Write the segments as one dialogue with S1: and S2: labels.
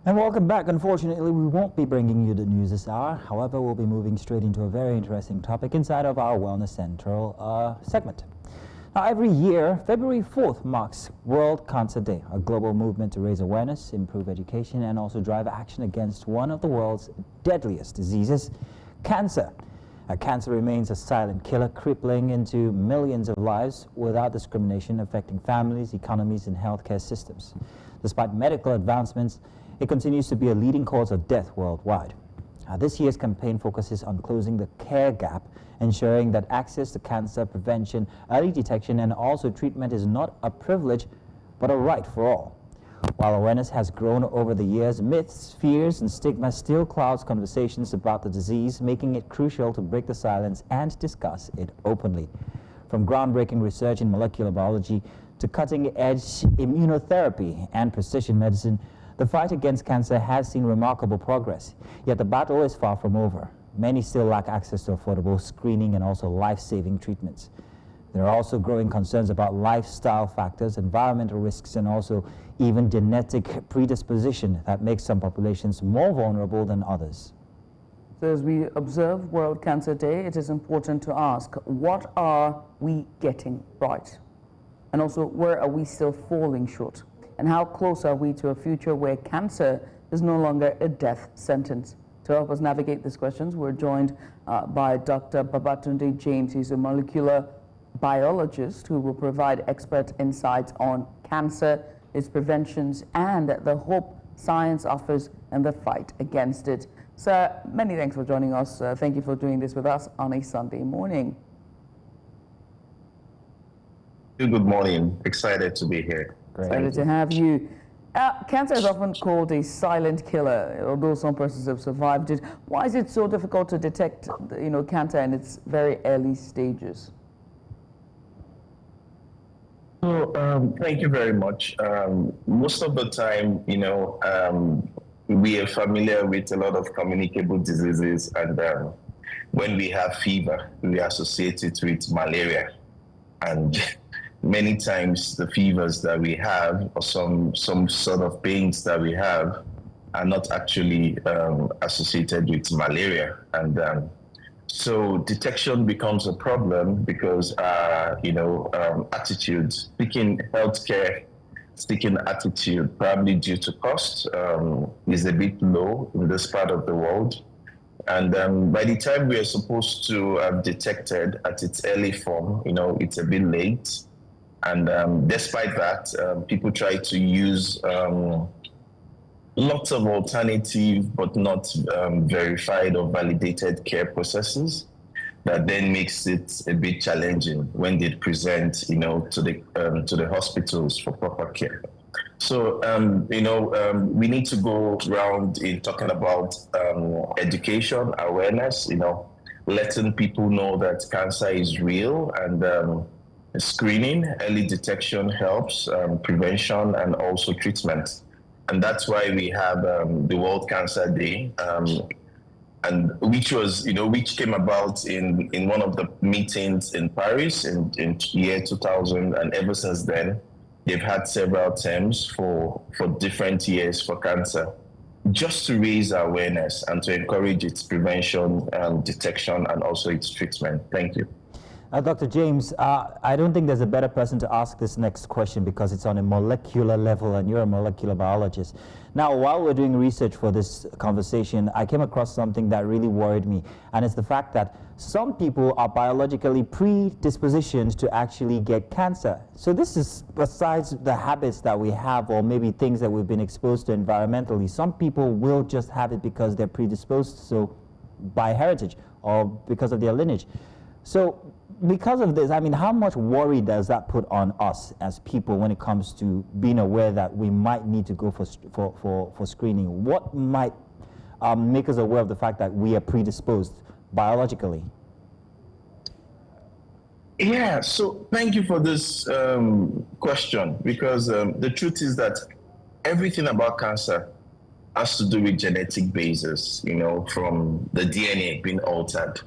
S1: And welcome back. Unfortunately, we won't be bringing you the news this hour. However, we'll be moving straight into a very interesting topic inside of our Wellness Central segment. Now, every year, February 4th marks World Cancer Day, a global movement to raise awareness, improve education, and also drive action against one of the world's deadliest diseases, cancer. Cancer remains a silent killer, crippling into millions of lives without discrimination, affecting families, economies, and healthcare systems. Despite medical advancements, it continues to be a leading cause of death worldwide. This year's campaign focuses on closing the care gap, ensuring that access to cancer prevention, early detection, and also treatment is not a privilege, but a right for all. While awareness has grown over the years, myths, fears, and stigma still clouds conversations about the disease, making it crucial to break the silence and discuss it openly. From groundbreaking research in molecular biology to cutting-edge immunotherapy and precision medicine, the fight against cancer has seen remarkable progress, yet the battle is far from over. Many still lack access to affordable screening and also life-saving treatments. There are also growing concerns about lifestyle factors, environmental risks, and also even genetic predisposition that makes some populations more vulnerable than others.
S2: So as we observe World Cancer Day, it is important to ask, what are we getting right? And also, where are we still falling short? And how close are we to a future where cancer is no longer a death sentence? To help us navigate these questions, we're joined by Dr. Babatunde James. He's a molecular biologist who will provide expert insights on cancer, its preventions, and the hope science offers and the fight against it. Sir, many thanks for joining us. Thank you for doing this with us on a Sunday morning.
S3: Good morning. Excited to be here.
S1: Great.
S2: Excited to have you. Cancer is often called a silent killer, although some persons have survived it. Why is it so difficult to detect, cancer in its very early stages?
S3: So, thank you very much. Most of the time, we are familiar with a lot of communicable diseases, and when we have fever, we associate it with malaria. And many times the fevers that we have, or some sort of pains that we have, are not actually associated with malaria. And so detection becomes a problem because, attitude, seeking healthcare, seeking attitude, probably due to cost, is a bit low in this part of the world. And by the time we are supposed to have detected at its early form, it's a bit late. And despite that, people try to use lots of alternative but not verified or validated care processes that then makes it a bit challenging when they present, to the hospitals for proper care. So, we need to go around in talking about education, awareness, letting people know that cancer is real, and screening, early detection helps, prevention, and also treatment. And that's why we have the World Cancer Day, and which came about in one of the meetings in Paris in year 2000, and ever since then, they've had several terms for different years for cancer, just to raise awareness and to encourage its prevention, detection, and also its treatment. Thank you.
S1: Dr. James, I don't think there's a better person to ask this next question because it's on a molecular level and you're a molecular biologist. Now, while we're doing research for this conversation, I came across something that really worried me, and it's the fact that some people are biologically predispositioned to actually get cancer. So this is besides the habits that we have, or maybe things that we've been exposed to environmentally. Some people will just have it because they're predisposed, so by heritage or because of their lineage. So because of this, how much worry does that put on us as people when it comes to being aware that we might need to go for screening? What might make us aware of the fact that we are predisposed biologically?
S3: Yeah, so thank you for this question, because the truth is that everything about cancer has to do with genetic basis, from the DNA being altered.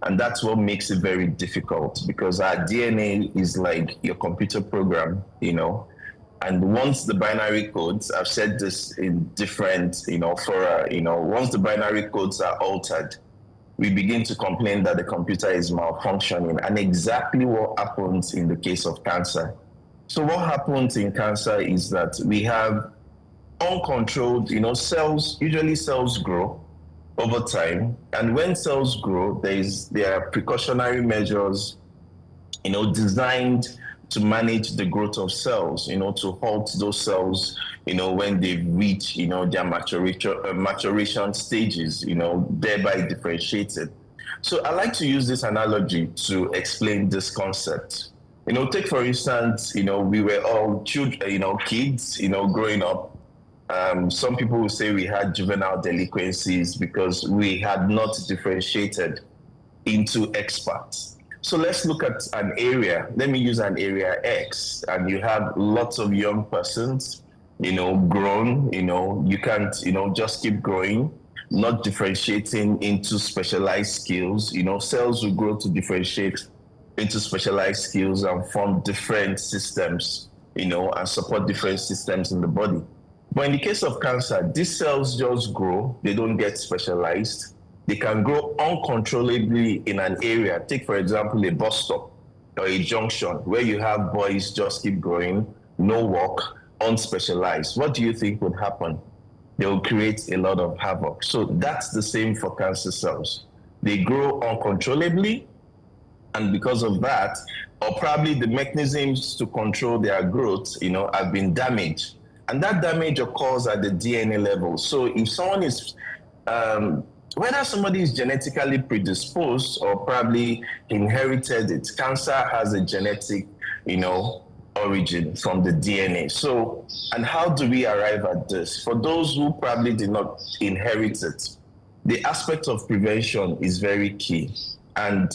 S3: And that's what makes it very difficult, because our DNA is like your computer program, And once the binary codes, I've said this in different, fora, once the binary codes are altered, we begin to complain that the computer is malfunctioning, and exactly what happens in the case of cancer. So what happens in cancer is that we have uncontrolled, cells, usually cells grow over time. And when cells grow, there are precautionary measures, designed to manage the growth of cells, to halt those cells, when they reach, their maturation stages, thereby differentiated. So I like to use this analogy to explain this concept. Take for instance, we were all children, kids, growing up. Some people will say we had juvenile delinquencies because we had not differentiated into experts. So let's look at an area. Let me use an area X, and you have lots of young persons, grown, you can't, just keep growing, not differentiating into specialized skills. Cells will grow to differentiate into specialized skills and form different systems, and support different systems in the body. But in the case of cancer, these cells just grow, they don't get specialized. They can grow uncontrollably in an area. Take, for example, a bus stop or a junction where you have boys just keep growing, no work, unspecialized. What do you think would happen? They will create a lot of havoc. So that's the same for cancer cells. They grow uncontrollably, and because of that, or probably the mechanisms to control their growth, have been damaged. And that damage occurs at the DNA level. So if someone is whether somebody is genetically predisposed or probably inherited it, cancer has a genetic, origin from the DNA. So, and how do we arrive at this? For those who probably did not inherit it, the aspect of prevention is very key. And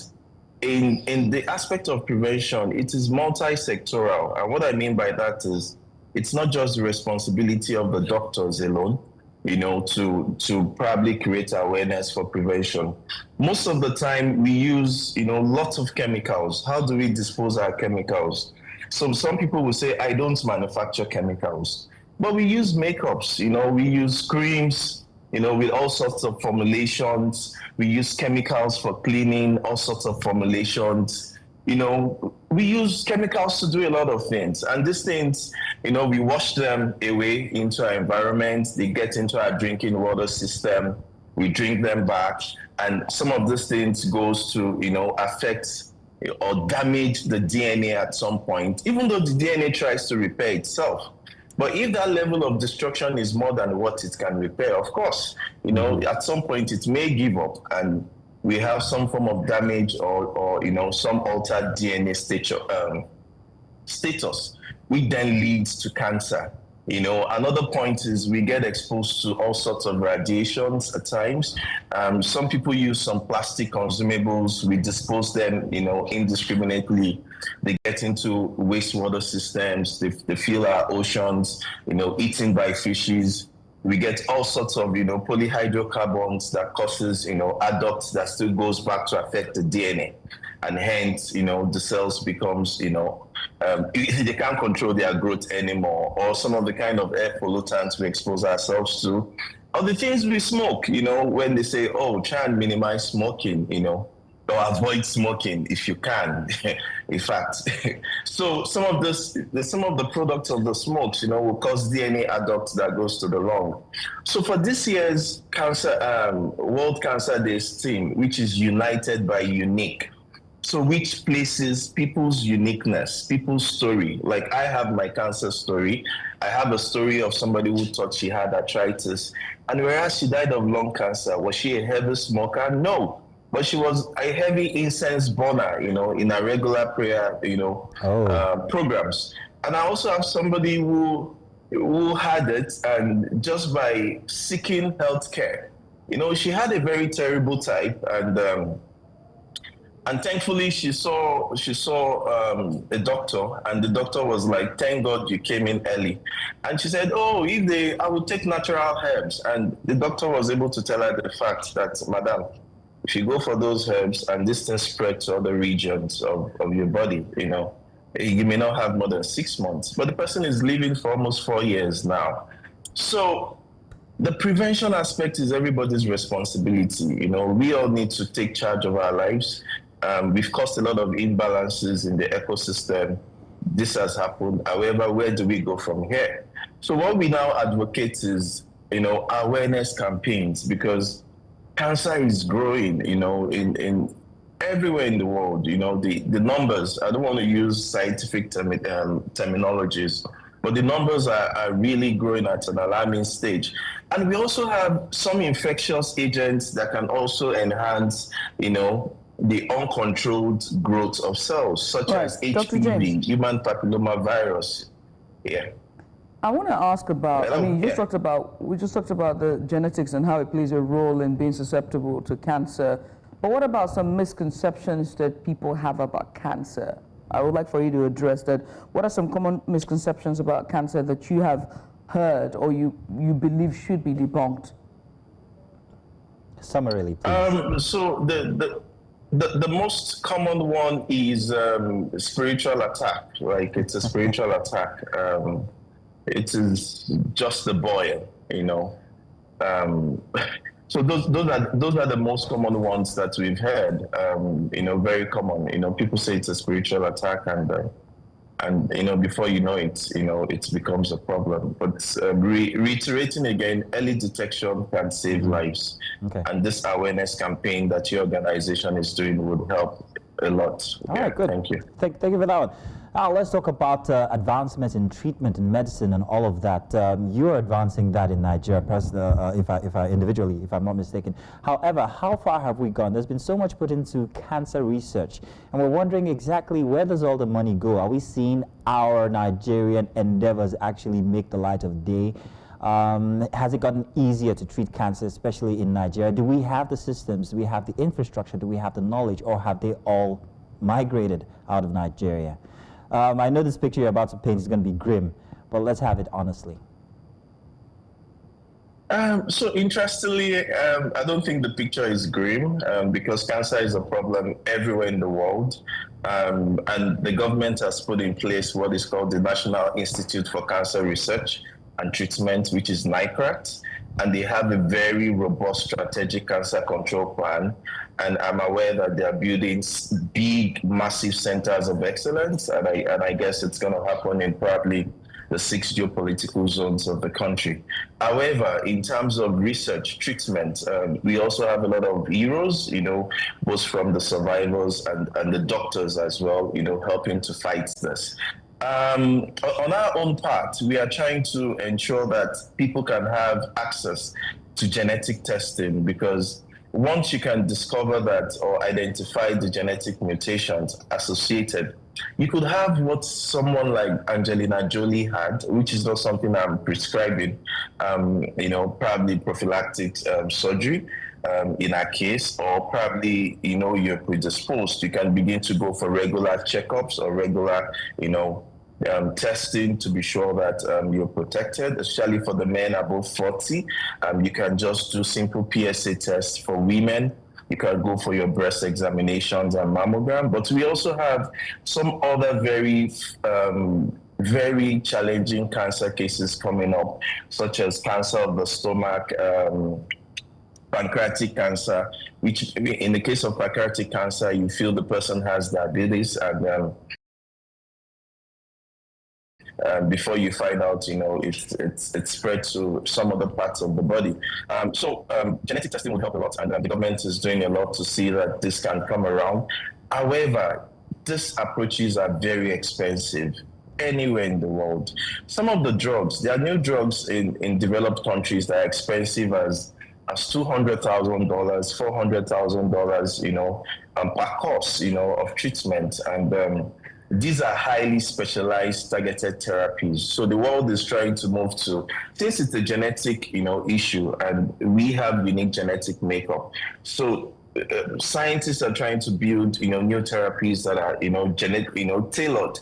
S3: in the aspect of prevention, it is multi-sectoral. And what I mean by that is, it's not just the responsibility of the doctors alone, to probably create awareness for prevention. Most of the time we use, lots of chemicals. How do we dispose our chemicals? So some people will say, I don't manufacture chemicals, but we use makeups, we use creams, with all sorts of formulations. We use chemicals for cleaning, all sorts of formulations. We use chemicals to do a lot of things. And these things, we wash them away into our environment. They get into our drinking water system. We drink them back. And some of these things goes to, affect or damage the DNA at some point, even though the DNA tries to repair itself. But if that level of destruction is more than what it can repair, of course, at some point it may give up, and we have some form of damage or some altered DNA status, which then leads to cancer. Another point is we get exposed to all sorts of radiations at times. Some people use some plastic consumables. We dispose them, indiscriminately. They get into wastewater systems. They fill our oceans, eaten by fishes. We get all sorts of, polyhydrocarbons that causes, adducts that still goes back to affect the DNA. And hence, the cells becomes, they can't control their growth anymore, or some of the kind of air pollutants we expose ourselves to, or the things we smoke, when they say, oh, try and minimize smoking, or avoid smoking if you can, in fact. So some of the products of the smokes, will cause DNA adduct that goes to the lung. So for this year's World Cancer Days theme, which is United by Unique, so which places people's uniqueness, people's story. Like I have my cancer story. I have a story of somebody who thought she had arthritis. And whereas she died of lung cancer, was she a heavy smoker? No. But she was a heavy incense burner, in a regular prayer, programs. And I also have somebody who had it, and just by seeking healthcare, she had a very terrible type, and thankfully she saw a doctor, and the doctor was like, "Thank God you came in early." And she said, "Oh, I would take natural herbs." And the doctor was able to tell her the fact that, "Madam, if you go for those herbs and this thing spread to other regions of your body, You may not have more than 6 months, but the person is living for almost 4 years now. So the prevention aspect is everybody's responsibility. We all need to take charge of our lives. We've caused a lot of imbalances in the ecosystem. This has happened. However, where do we go from here? So what we now advocate is, awareness campaigns, because cancer is growing, in everywhere in the world. The numbers, I don't want to use scientific terminologies, but the numbers are really growing at an alarming stage. And we also have some infectious agents that can also enhance, the uncontrolled growth of cells, such as
S2: Dr.
S3: HPV,
S2: James.
S3: human papillomavirus. Yeah.
S2: I want to ask about,
S3: Hello?
S2: we just talked about the genetics and how it plays a role in being susceptible to cancer. But what about some misconceptions that people have about cancer? I would like for you to address that. What are some common misconceptions about cancer that you have heard or you believe should be debunked?
S1: Summarily, please.
S3: So the most common one is spiritual attack. Like, it's a spiritual attack. It is just the boil, So those are the most common ones that we've heard. Very common. People say it's a spiritual attack, and before you know it, it becomes a problem. But reiterating again, early detection can save lives, and this awareness campaign that your organization is doing would help a lot.
S1: All right, good.
S3: Thank you.
S1: Thank you for that one. Now let's talk about advancements in treatment and medicine and all of that. You're advancing that in Nigeria, if I'm not mistaken. However, how far have we gone? There's been so much put into cancer research, and we're wondering exactly where does all the money go? Are we seeing our Nigerian endeavors actually make the light of day? Has it gotten easier to treat cancer, especially in Nigeria? Do we have the systems? Do we have the infrastructure? Do we have the knowledge? Or have they all migrated out of Nigeria? I know this picture you're about to paint is going to be grim, but let's have it honestly.
S3: So interestingly, I don't think the picture is grim, because cancer is a problem everywhere in the world. And the government has put in place what is called the National Institute for Cancer Research and Treatment, which is NICRAT, and they have a very robust strategic cancer control plan. And I'm aware that they are building big, massive centers of excellence, and I guess it's going to happen in probably the 6 geopolitical zones of the country. However, in terms of research, treatment, we also have a lot of heroes, both from the survivors and the doctors as well, helping to fight this. On our own part, we are trying to ensure that people can have access to genetic testing, because once you can discover that or identify the genetic mutations associated, you could have what someone like Angelina Jolie had, which is not something I'm prescribing, probably prophylactic surgery in our case, or probably, you're predisposed. You can begin to go for regular checkups or regular, testing to be sure that you're protected, especially for the men above 40. You can just do simple PSA tests for women. You can go for your breast examinations and mammogram. But we also have some other very very challenging cancer cases coming up, such as cancer of the stomach, pancreatic cancer, which in the case of pancreatic cancer, you feel the person has diabetes, and before you find out, it's spread to some other parts of the body. So genetic testing will help a lot, and the government is doing a lot to see that this can come around. However, these approaches are very expensive anywhere in the world. Some of the drugs, there are new drugs in developed countries that are expensive as $200,000, $400,000, per course, of treatment. And these are highly specialized targeted therapies. So the world is trying to move to, since it's a genetic, issue, and we have unique genetic makeup. So scientists are trying to build, new therapies that are, tailored,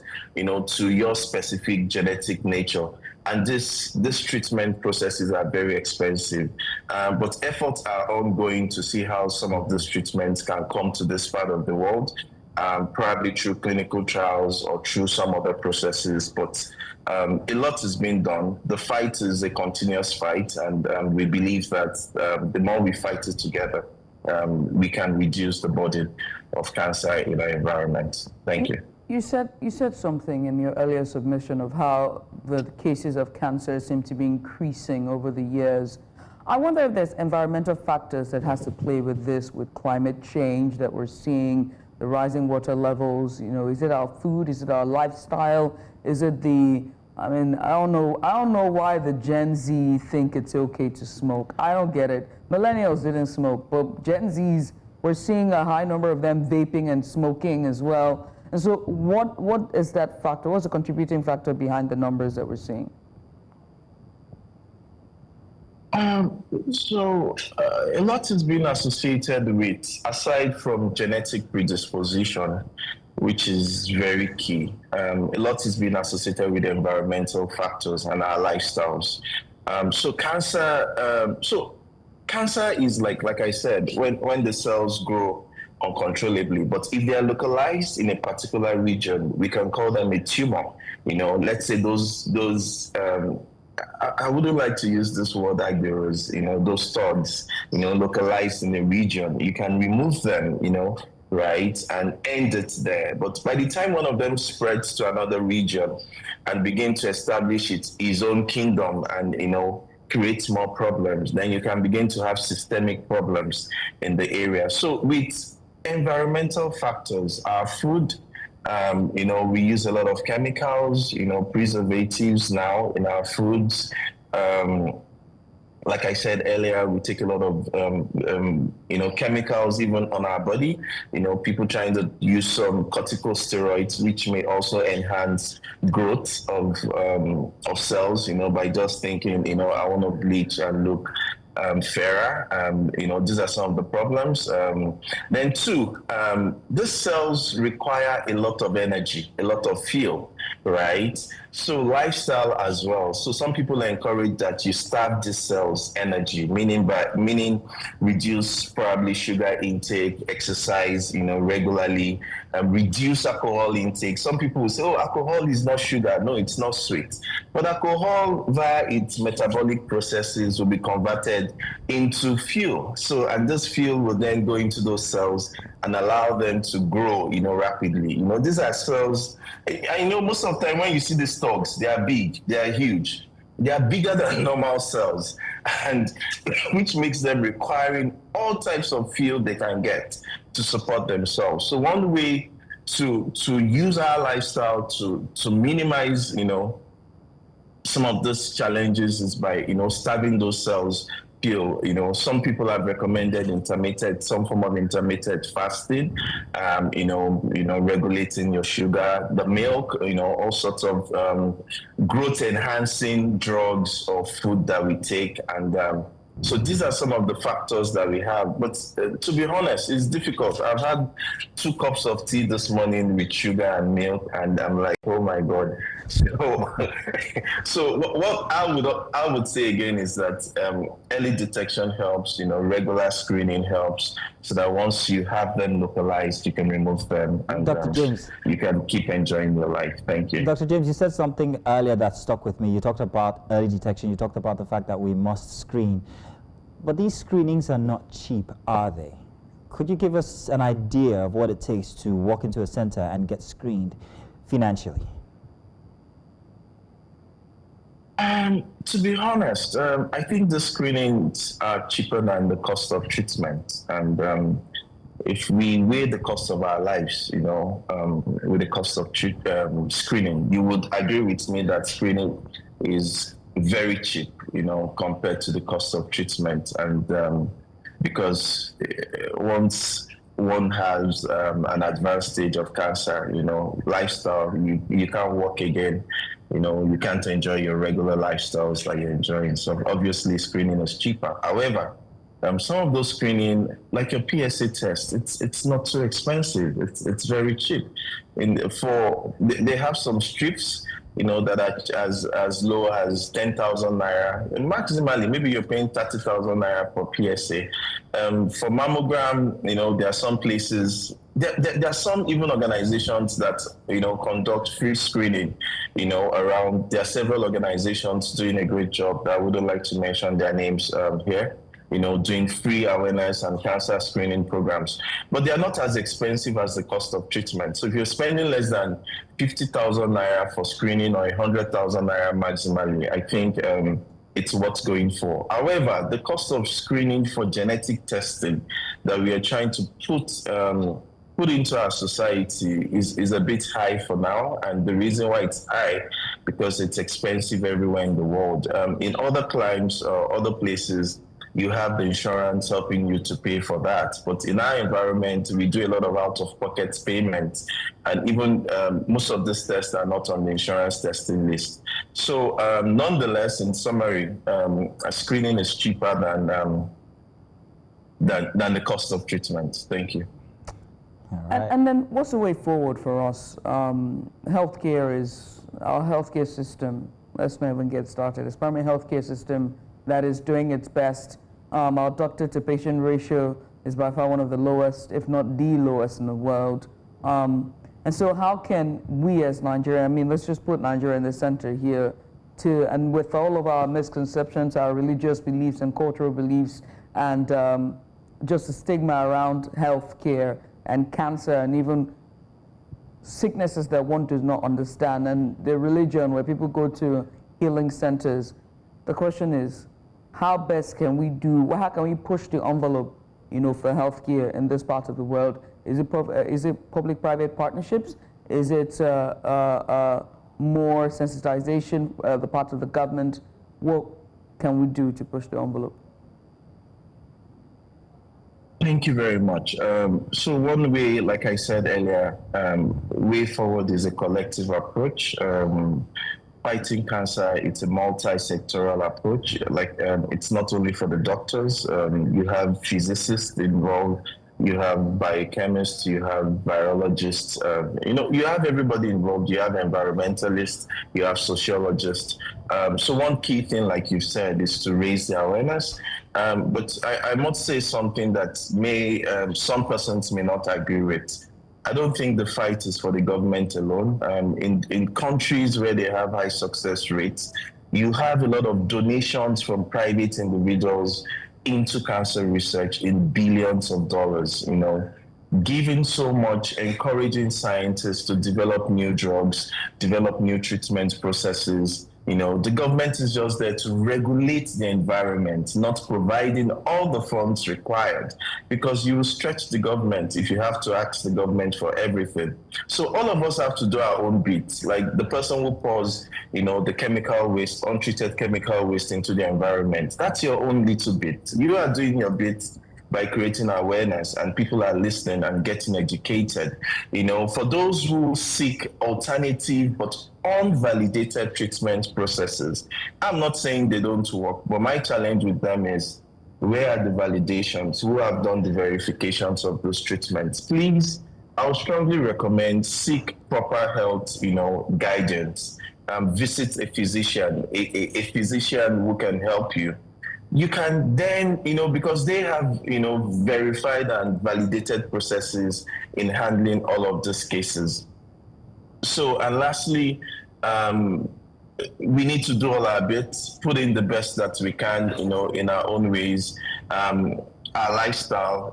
S3: to your specific genetic nature. And these treatment processes are very expensive. But efforts are ongoing to see how some of these treatments can come to this part of the world. probably through clinical trials or through some other processes. But a lot is being done. The fight is a continuous fight, and we believe that the more we fight it together, we can reduce the burden of cancer in our environment. Thank you.
S2: You said something in your earlier submission of how the cases of cancer seem to be increasing over the years. I wonder if there's environmental factors that has to play with this, with climate change that we're seeing, the rising water levels. Is it our food? Is it our lifestyle? Is it I don't know why the Gen Z think it's okay to smoke. I don't get it. Millennials didn't smoke, but Gen Zs, we're seeing a high number of them vaping and smoking as well. And so what is that factor? What's the contributing factor behind the numbers that we're seeing?
S3: A lot has been associated with, aside from genetic predisposition, which is very key. A lot has been associated with environmental factors and our lifestyles. Cancer is like I said, when the cells grow uncontrollably, but if they are localized in a particular region, we can call them a tumor. Let's say those I wouldn't like to use this word aggros, those studs, localized in a region. You can remove them, right, and end it there. But by the time one of them spreads to another region and begin to establish its own kingdom and, creates more problems, then you can begin to have systemic problems in the area. So with environmental factors, our food, we use a lot of chemicals, preservatives now in our foods. Like I said earlier, we take a lot of, chemicals even on our body. People trying to use some corticosteroids, which may also enhance growth of cells, by just thinking, I want to bleach and look fairer. These are some of the problems. Then two, these cells require a lot of energy, a lot of fuel, right? So lifestyle as well. So some people encourage that you starve these cells energy, meaning reduce probably sugar intake, exercise, regularly, reduce alcohol intake. Some people will say, oh, alcohol is not sugar. No, it's not sweet. But alcohol via its metabolic processes will be converted into fuel. And this fuel will then go into those cells and allow them to grow, rapidly. These are cells. I know most of the time when you see the stalks, they are big, they are huge. They are bigger than normal cells, and which makes them requiring all types of fuel they can get to support themselves. So one way to use our lifestyle to minimize, some of these challenges is by, starving those cells fuel. Some people have recommended some form of intermittent fasting, regulating your sugar, the milk, all sorts of growth enhancing drugs or food that we take. And so these are some of the factors that we have. But to be honest, it's difficult. I've had 2 cups of tea this morning with sugar and milk, and I'm like, oh my God. So what I would say again is that early detection helps, regular screening helps, so that once you have them localized, you can remove them and
S1: Dr. James,
S3: you can keep enjoying your life. Thank you.
S1: Dr. James, you said something earlier that stuck with me. You talked about early detection. You talked about the fact that we must screen. But these screenings are not cheap, are they? Could you give us an idea of what it takes to walk into a center and get screened financially?
S3: To be honest, I think the screenings are cheaper than the cost of treatment. And if we weigh the cost of our lives, with the cost of screening, you would agree with me that screening is very cheap, compared to the cost of treatment. And because once one has an advanced stage of cancer, lifestyle, you can't walk again. You can't enjoy your regular lifestyles that you're enjoying. So obviously screening is cheaper. However, some of those screening, like your PSA test, it's not too expensive. It's very cheap. They have some strips, that are as low as 10,000 naira. And maximally, maybe you're paying 30,000 naira for PSA. For mammogram, there are some places There are some even organizations that, conduct free screening, around. There are several organizations doing a great job that I wouldn't like to mention their names here, doing free awareness and cancer screening programs. But they are not as expensive as the cost of treatment. So if you're spending less than 50,000 naira for screening or 100,000 naira maximally, I think it's worth going for. However, the cost of screening for genetic testing that we are trying to put into our society is a bit high for now. And the reason why it's high, because it's expensive everywhere in the world. In other climes or other places, you have the insurance helping you to pay for that. But in our environment, we do a lot of out-of-pocket payments. And even most of these tests are not on the insurance testing list. So nonetheless, in summary, screening is cheaper than the cost of treatment. Thank you.
S1: Right.
S2: And then what's the way forward for us? Healthcare is our healthcare system. Let's not even get started. It's primary healthcare system that is doing its best. Our doctor to patient ratio is by far one of the lowest, if not the lowest in the world. And so how can we as Nigeria, I mean, let's just put Nigeria in the center here, and with all of our misconceptions, our religious beliefs and cultural beliefs, and just the stigma around healthcare and cancer and even sicknesses that one does not understand, and the religion where people go to healing centers. The question is, how best can we how can we push the envelope, for healthcare in this part of the world? Is it public-private partnerships? Is it more sensitization, the part of the government? What can we do to push the envelope?
S3: Thank you very much. So one way, like I said earlier, way forward is a collective approach. Fighting cancer, it's a multi-sectoral approach. It's not only for the doctors. You have physicists involved, you have biochemists, you have biologists, you have everybody involved. You have environmentalists, you have sociologists. So one key thing, like you said, is to raise the awareness. But I must say something that some persons may not agree with. I don't think the fight is for the government alone. In countries where they have high success rates, you have a lot of donations from private individuals into cancer research in billions of dollars, giving so much, encouraging scientists to develop new drugs, develop new treatment processes. The government is just there to regulate the environment, not providing all the funds required, because you will stretch the government if you have to ask the government for everything. So all of us have to do our own bit. Like the person who pours, the chemical waste, untreated chemical waste into the environment, that's your own little bit. You are doing your bit by creating awareness, and people are listening and getting educated. For those who seek alternative but unvalidated treatment processes, I'm not saying they don't work, but my challenge with them is, where are the validations? Who have done the verifications of those treatments? Please, I would strongly recommend seek proper health, guidance. Visit a physician, a physician who can help you. You can then, because they have, verified and validated processes in handling all of these cases. So, and lastly, we need to do all our bits, put in the best that we can, in our own ways. Our lifestyle,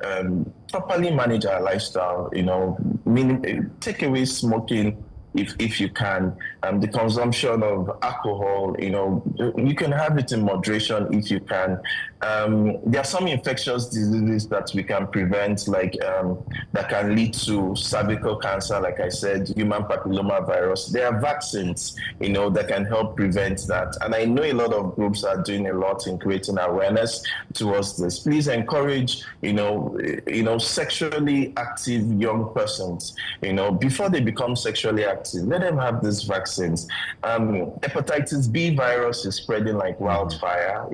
S3: properly manage our lifestyle, meaning take away smoking, if you can, the consumption of alcohol, you can have it in moderation if you can. There are some infectious diseases that we can prevent, like that can lead to cervical cancer, like I said, human papilloma virus. There are vaccines, that can help prevent that. And I know a lot of groups are doing a lot in creating awareness towards this. Please encourage, sexually active young persons, before they become sexually active, let them have these vaccines. Hepatitis B virus is spreading like wildfire,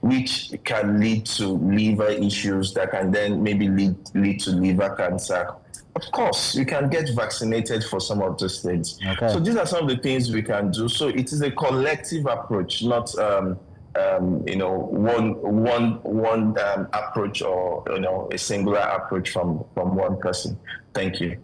S3: which can lead to liver issues that can then maybe lead to liver cancer. Of course, you can get vaccinated for some of those things. Okay. So these are some of the things we can do. So it is a collective approach, not one approach, or a singular approach from one person. Thank you.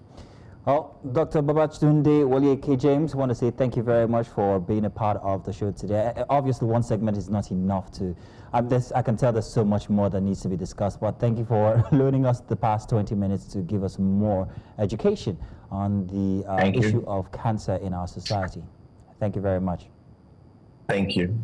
S1: Well, Dr. Babatunde James, I want to say thank you very much for being a part of the show today. Obviously, one segment is not enough to. I can tell there's so much more that needs to be discussed, but thank you for loaning us the past 20 minutes to give us more education on the issue of cancer in our society. Thank you very much.
S3: Thank you.